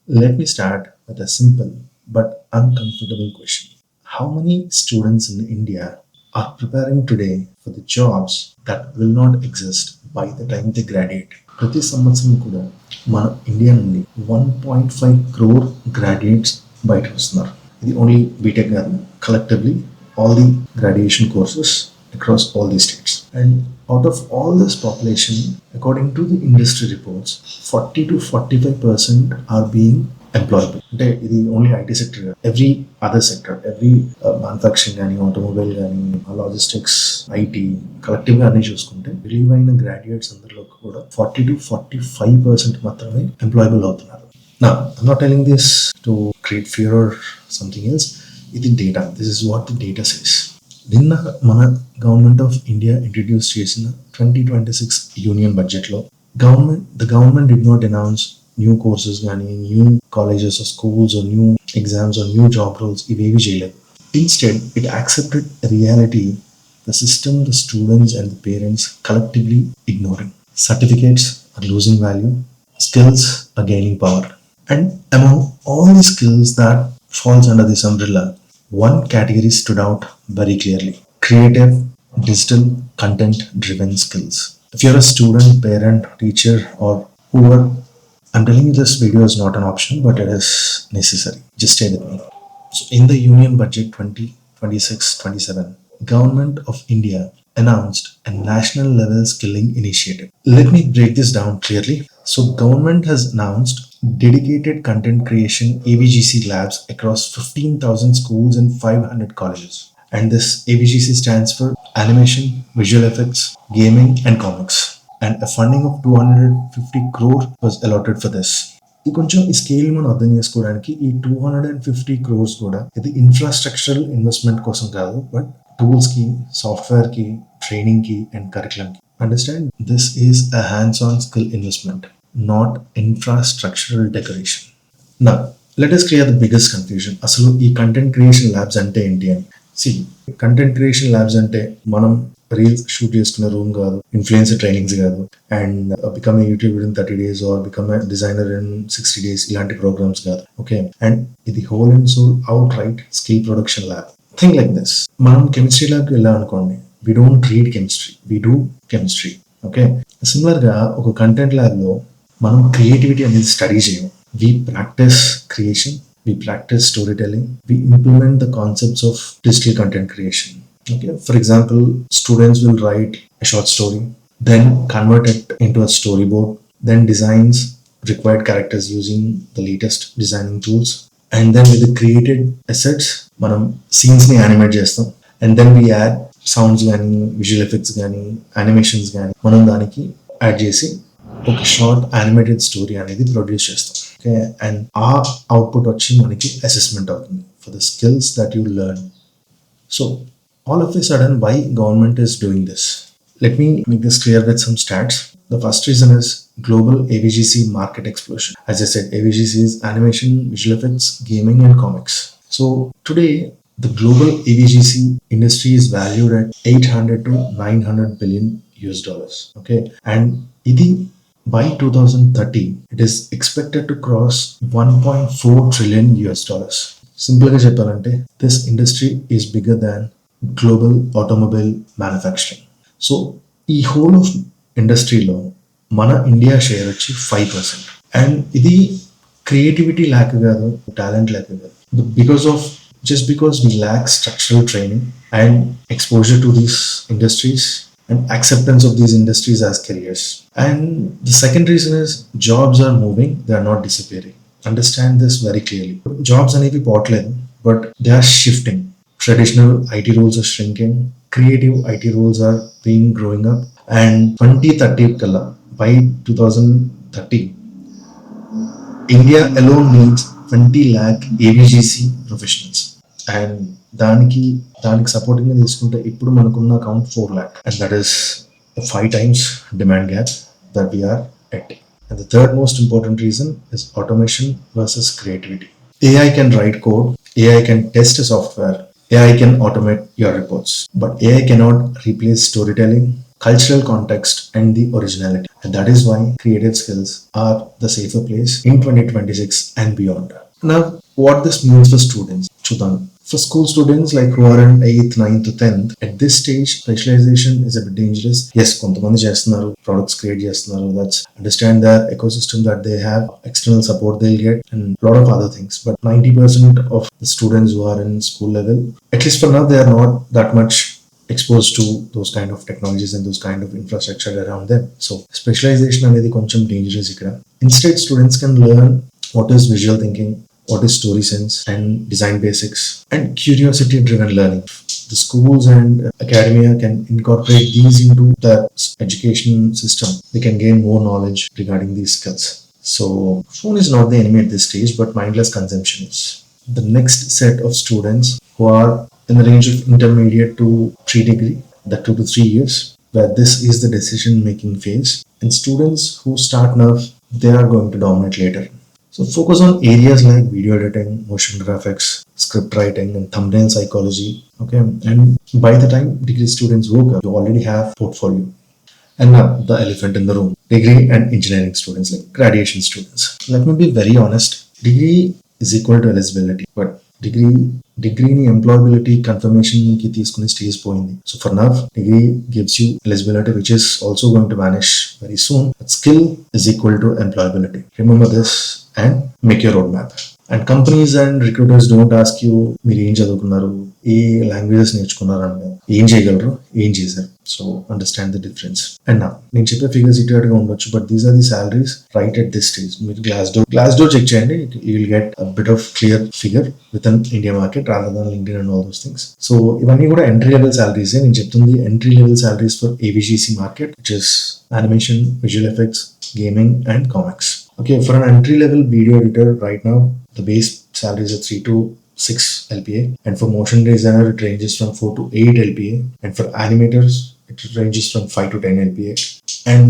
Let me start with a simple but uncomfortable question. How many students in India are preparing today for the jobs that will not exist by the time they graduate? ప్రతి సంవత్సరం కూడా మన India నుండి 1.5 crore graduates బయటకు వస్తున్నారు. ఇది only BTech కాదు, collectively all the graduation courses across all the states. And out of all this population, according to the industry reports, 40 to 45% are being employable. అంటే ఇది only IT sector, every other sector, every manufacturing కానీ, automobile కానీ, logistics, IT కలెక్టివ్గా అన్ని చూసుకుంటే విలువైన graduates అందరిలో కూడా 40 to 45% మాత్రమే ఎంప్లాయబుల్ అవుతున్నారు. Now, I'm not telling this to create fear or something else. ఇది data. This is what the data says. నిన్న మన గవర్నమెంట్ ఆఫ్ ఇండియా ఇంట్రడ్యూస్ చేసిన 2026 యూనియన్ బడ్జెట్లో the government did not announce new courses కానీ, new colleges or schools or new exams or new job roles ఇవేవి చేయలేదు. Instead it accepted reality the system, the students and the parents collectively ignoring. Certificates are losing value, skills are gaining power. And among all the skills that falls under this umbrella, one category stood out very clearly: creative, digital, content-driven skills. If you're a student, parent, teacher, or whoever, I'm telling you this video is not an option, but it is necessary. Just stay with me. So in the Union Budget 2026-27, Government of India announced a national level skilling initiative. Let me break this down clearly. So government has announced dedicated content creation AVGC Labs across 15,000 schools and 500 colleges. And this AVGC stands for Animation, Visual Effects, Gaming and Comics. And a funding of 250 crore was allotted for this. ఈ కొంచెం ఈ scale మనం అర్థం చేసుకోవడానికి ఈ 250 crores కూడా ఇది infrastructural investment కోసం కాదు, బట్ టూల్స్కి, సాఫ్ట్వేర్కి, ట్రైనింగ్కి అండ్ కరికులంకి. Understand, this is a hands on skill investment, not infrastructural decoration. నా let us clear the biggest confusion. అసలు ఈ కంటెంట్ క్రియేషన్ ల్యాబ్స్ అంటే ఏంటి అని. కంటెంట్ క్రియేషన్ ల్యాబ్స్ అంటే మనం రీల్స్ షూట్ చేసుకునే రూమ్ కాదు, ఇన్ఫ్లుయెన్సర్ ట్రైనింగ్స్ కాదు, and become a YouTuber in 30 days or become a designer in 60 days ఇలాంటి ప్రోగ్రామ్స్ కాదు. ఓకే, అండ్ ఇది whole and soul outright skill production lab. Think like this. మనం chemistry ల్యాబ్కి వెళ్ళామనుకోండి, we don't read chemistry, we do chemistry. Okay, సిమిలర్గా ఒక content ల్యాబ్లో మనం క్రియేటివిటీ అనేది స్టడీ చేయం. We practise creation, we practice storytelling, we implement the concepts of digital content creation. Okay, for example, students will write a short story, then convert it into a storyboard, then designs required characters using the latest designing tools, and then with the created assets మనం scenes ని animate చేస్తాం, and then we add sounds కానీ, visual effects కానీ, animations కానీ మనం దానికి add చేసి ఒక షార్ట్ యానిమేటెడ్ స్టోరీ అనేది ప్రొడ్యూస్ చేస్తాం. ఓకే, అండ్ ఆ అవుట్పుట్ వచ్చి మనకి అసెస్మెంట్ అవుతుంది for the skills that you learn. So all of a sudden, why government is doing this? Let me make this clear with some stats. The first reason is global AVGC market explosion. As I said, AVGC is animation, visual effects, gaming and comics. So today, the global AVGC industry is valued at 800 to 900 billion US dollars. Okay, and idi by 2030, it is expected to cross 1.4 trillion US dollars. Simple ga cheppalante, this industry is bigger than global automobile manufacturing. So ఈ whole of ఇండస్ట్రీలో మన India share వచ్చి 5%. And ఇది creativity lakh కాదు, talent lakh కాదు, because we lack structural training and exposure to these industries and acceptance of these industries as careers. And the second reason is jobs are moving, they are not disappearing. Understand this very clearly. Jobs అనేవి పోవట్లేదు, but they are shifting. Traditional IT roles are shrinking, creative IT roles are being growing up, and 2030 kalla, by 2030, India alone needs 20 lakh AVGC professionals. And దానికి supporting తీసుకుంటే ఇప్పుడు మనకున్న account 4 lakh, and that is a 5 times demand gap that we are at. And the third most important reason is automation versus creativity. AI can write code, AI can test a software, AI can automate your reports, but AI cannot replace storytelling, cultural context, and the originality. And that is why creative skills are the safer place in 2026 and beyond. Now, what this means for students, Chudan. For school students like who are in 8th, 9th to 10th, at this stage, specialization is a bit dangerous. Yes, కొంతమంది చేస్తున్నారు, products create చేస్తున్నారు, that's understand their ecosystem that they have, external support they'll get, and a lot of other things. But 90% of the students who are in school level, at least for now, they are not that much exposed to those kind of technologies and those kind of infrastructure around them. So specialization అనేది కొంచెం dangerous ఇక్కడ. Instead, students can learn what is visual thinking, what is story sense and design basics, and curiosity driven learning. The schools and academia can incorporate these into the education system. They can gain more knowledge regarding these skills. So phone is not the enemy at this stage, but mindless consumption is. The next set of students who are in the range of intermediate to pre-degree, the 2 to 3 years, where this is the decision making phase, and students who start now, they are going to dominate later. So focus on areas like video editing, motion graphics, script writing, and thumbnail psychology. Okay, and by the time degree students work, you already have portfolio. And now the elephant in the room: degree and engineering students, like graduation students. Let me be very honest. Degree is equal to eligibility, but degree employability confirmation ki తీసుకునే stage పోయింది. So for now, degree gives you eligibility, which is also going to vanish very soon. But skill is equal to employability. Remember this and make your roadmap. And companies and recruiters don't ask you మీరు ఏం చదువుకున్నారు, ఏ languages నేర్చుకున్నారు అంటే ఏం చేయగలరు, ఏం చేశారు. So understand the difference. And నేను చెప్పే ఫిగర్స్ ఇటుగా ఉండొచ్చు, but these are the salaries right at this stage. మీరు గ్లాస్ డోర్ చెక్ చేయండి, you will get a bit of clear figure with an India market rather than LinkedIn and all those things. So ఇవన్నీ కూడా entry level salaries. నేను చెప్తుంది entry level salaries for AVGC market, which is animation, visual effects, gaming, and comics. Okay, for an entry level video editor right now, the base salaries are 3 to 6 LPA, and for motion designer it ranges from 4 to 8 LPA, and for animators it ranges from 5 to 10 LPA. And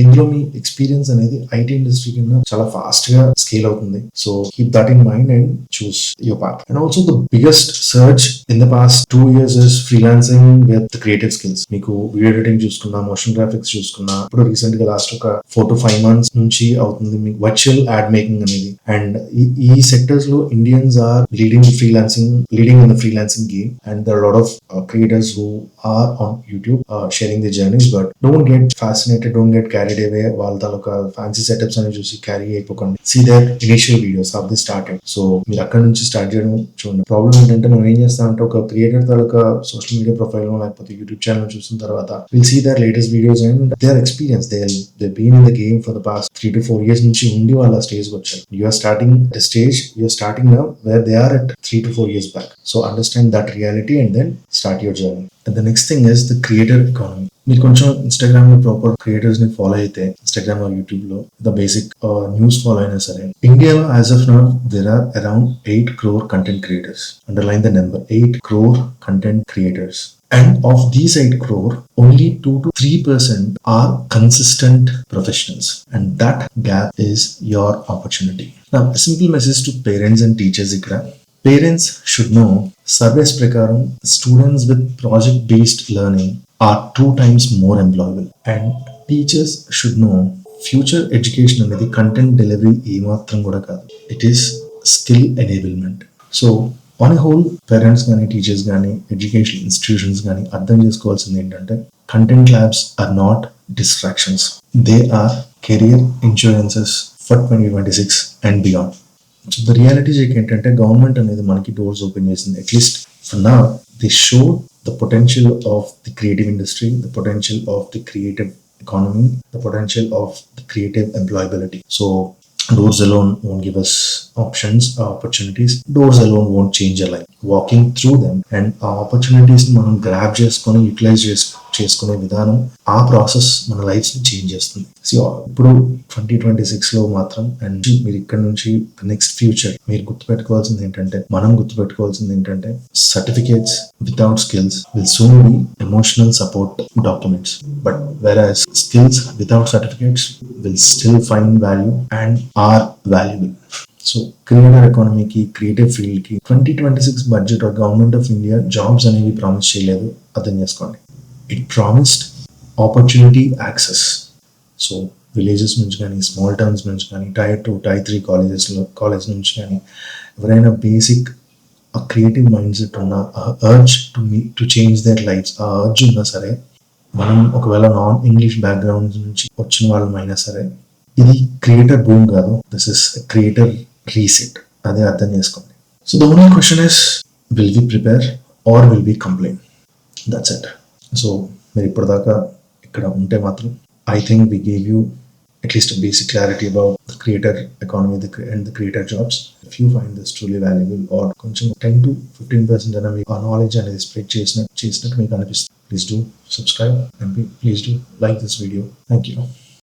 ఇందులో మీ experience అనేది IT industry కింద చాలా fast గా scale అవుతుంది. So keep that in mind and choose your path. And also the biggest search in the past 2 years is freelancing with creative skills. మీకు video editing చూసుకున్నా, motion graphics చూసుకున్నా, ఇప్పుడు recent గా last ఒక 4 to 5 months నుంచి అవుతుంది మీకు virtual ad making అనేది. అండ్ ఈ సెక్టర్స్ లో Indians are leading in the freelancing game, and there are lot of creators who are on YouTube sharing the journeys. But don't get fascinated, don't get carried away. వాళ్ళ తాలూకా fancy setups అని చూసి carry అయిపోకండి. See their initial videos of the started. So మీరు అక్కడ నుంచి start చేయడం చూడండి. Problem ఏంటంటే మనం ఏం చేస్తామంటే ఒక క్రియేటర్ తాలూకా సోషల్ మీడియా ప్రొఫైల్ లేకపోతే యూట్యూబ్ ఛానల్ చూసిన తర్వాత will see their latest videos and their experience. They been in the game for the past 3 to 4 years నుంచి ఉండి వాళ్ళ స్టేజ్ వచ్చారు. You're starting now where they are at 3 to 4 years back. So understand that reality and then start your journey. And the next thing is the creator economy. మీరు కొంచెం Instagram లో proper creators ని follow అయితే, Instagram or YouTube లో the basic news follow అయినా సరే, ఇండియాలో as of now there are around 8 crore content creators. Underline the number, 8 crore content creators. And of these 8 crore, only 2 to 3% are consistent professionals. And that gap is your opportunity. Now, a simple message to parents and teachers ఇక్కడ. Parents should know, surveys prakaram, students with project-based learning are 2 times more employable. And teachers should know, future education అనేది content delivery ఏమాత్రం కూడా కాదు. It is skill enablement. So, on a whole, parents కానీ teachers కానీ education institutions కానీ అర్థం చేసుకోవాల్సింది ఏంటంటే, content labs are not distractions, they are career insurances for 2026 and beyond. So the reality check ఏంటంటే, గవర్నమెంట్ అనేది మనకి డోర్స్ ఓపెన్ చేసింది. At least for now they show the potential of the creative industry, the potential of the creative economy, the potential of the creative employability. So doors alone won't give us options, opportunities. Doors alone won't change your life. Walking through them and opportunities మనం grab చేసుకొని utilise చేసుకునే విధానం, ఆ process మన lifes ని change చేస్తుంది. So ఇప్పుడు 2026 లో మాత్రం అండ్ మీరు ఇక్కడ నుంచి నెక్స్ట్ ఫ్యూచర్ మీరు గుర్తుపెట్టుకోవాల్సింది ఏంటంటే, మనం గుర్తుపెట్టుకోవాల్సింది ఏంటంటే, certificates without skills will soon be emotional support documents, but whereas skills without certificates will still find value and are valuable. So creator ఎకానమీకి, క్రియేటివ్ ఫీల్డ్కి 2026 budget of government of India jobs అనేవి promise చేయలేదు, అర్థం చేసుకోండి. It promised opportunity access. So villages నుంచి కానీ, small towns నుంచి కానీ, టైర్ 2 టైర్ 3 కాలేజ్ నుంచి కానీ ఎవరైనా బేసిక్ ఆ క్రియేటివ్ మైండ్ సెట్ ఉన్న, ఆ urge to change their lifes, ఆ అర్జ్ ఉన్నా సరే, మనం ఒకవేళ నాన్ ఇంగ్లీష్ బ్యాక్గ్రౌండ్ నుంచి వచ్చిన వాళ్ళమైనా సరే, ఇది క్రియేటర్ బూమ్ కాదు, దిస్ ఇస్ క్రియేటర్ రీసెట్. అదే అర్థం చేసుకోండి. So the only question is, will we prepare or will we complain? That's it. So మీరు ఇప్పటిదాకా ఇక్కడ ఉంటే మాత్రం I think we gave you at least a basic clarity about the creator economy and the creator jobs. If you find this truly valuable or కొంచెం 10 to 15% అయినా మీకు ఆ knowledge అనేది స్ప్రెడ్ చేసినట్టు మీకు అనిపిస్తుంది, please do subscribe and please do like this video. Thank you.